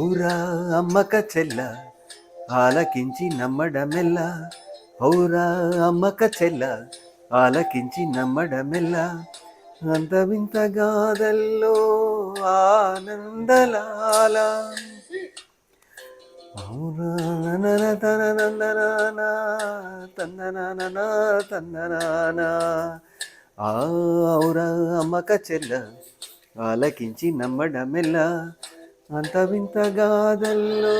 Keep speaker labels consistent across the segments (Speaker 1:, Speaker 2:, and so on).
Speaker 1: ఔరా అమ్మక చెల్ల ఆలకించి నమ్మడమెల్ల, ఔరా అమ్మక చెల్ల ఆలకించి నమ్మడమెల్ల, అంత వింత గాథల్లో ఆనందలాల. ఔరా తందనానా తందనానా తందనానా. ఔరా అమ్మక చెల్ల ఆలకించి నమ్మడమెల్ల, అంత వింత గాథల్లో.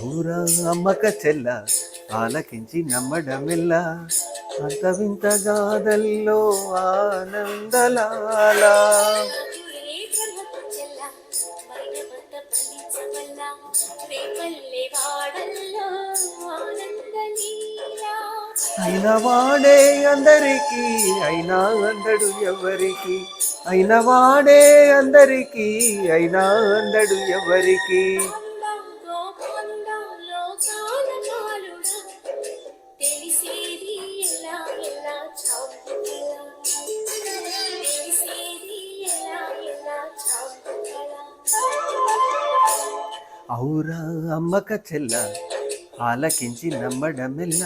Speaker 1: ఔరా అమ్మక చెల్ల ఆలకించి నమ్మడమెల్ల, అంత వింత గాథల్లో ఆనందలాల. అయిన వాడే అందరికీ అయినా అందడు ఎవరికి, అయిన వాడే అందరికీ అయినా అందడు ఎవరికి. ఔరా అమ్మక చెల్ల ఆలకించి నమ్మడమెల్ల,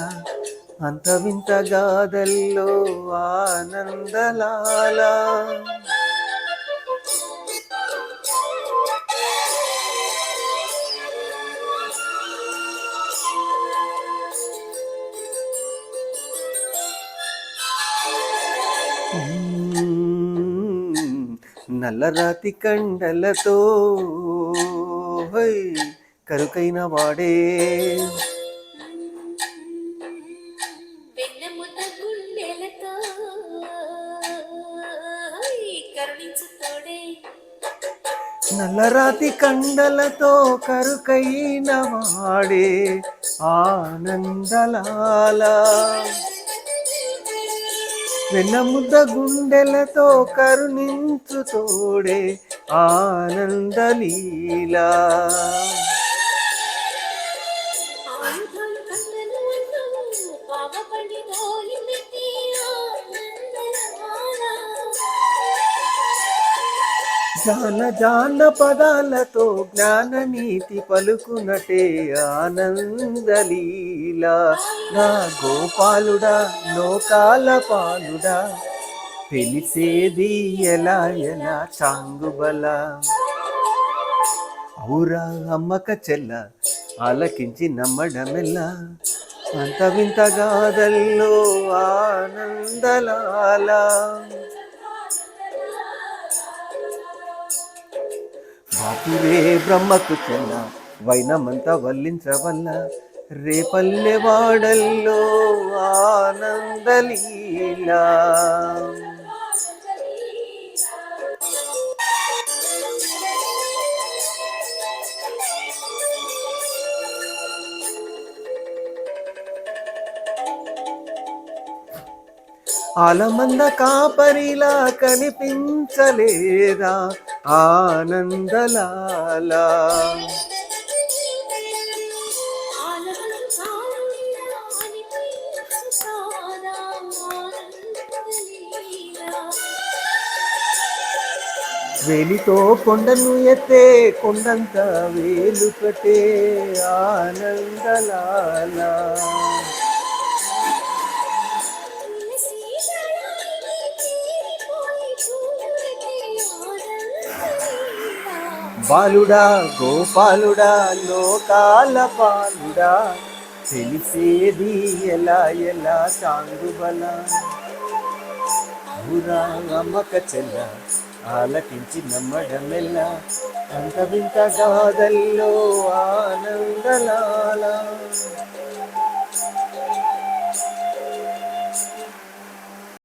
Speaker 1: అంత వింత గాథల్లో ఆనందలాల. నల్లరాతి కండలతో కరుకైన వాడే, నల్లరాతి కండలతో కరుకైన వాడే ఆనందలాల. వెన్నముద్ద గుండెలతో కరుణించు తోడే ఆనందలీలా. జాన జాన పదాలతో జ్ఞాన నీతి పలుకునటే ఆనందలీలా. నా గోపాలుడా లోకాల పాలుడా, తెలిసేది ఎలా ఎలా చాంగుబల. ఔరా అమ్మక చెల్ల ఆలకించి నమ్మడమెల్ల, అంత వింత గాథల్లో ఆనందలాల. బాపురే బ్రహ్మకు చెల్ల వైనమంత వల్లించవల్ల, రేపల్లె వాడల్లో ఆనందలీలా. ఆలమంద కాపరిలా కనిపించలేదా ఆనందలాల. వేలితో కొండను ఎత్తే కొండంత వేలు కట్టే ఆనందలాల. బాలుడా గోపాలుడా లోకాల పాలుడా, తెలిసేది ఎలా ఎలా చాంగుబల. ఊరా అమ్మక చెల్ల ఆలకించి నమ్మడమెల్ల, అంత వింత గాథల్లో ఆనందలాల.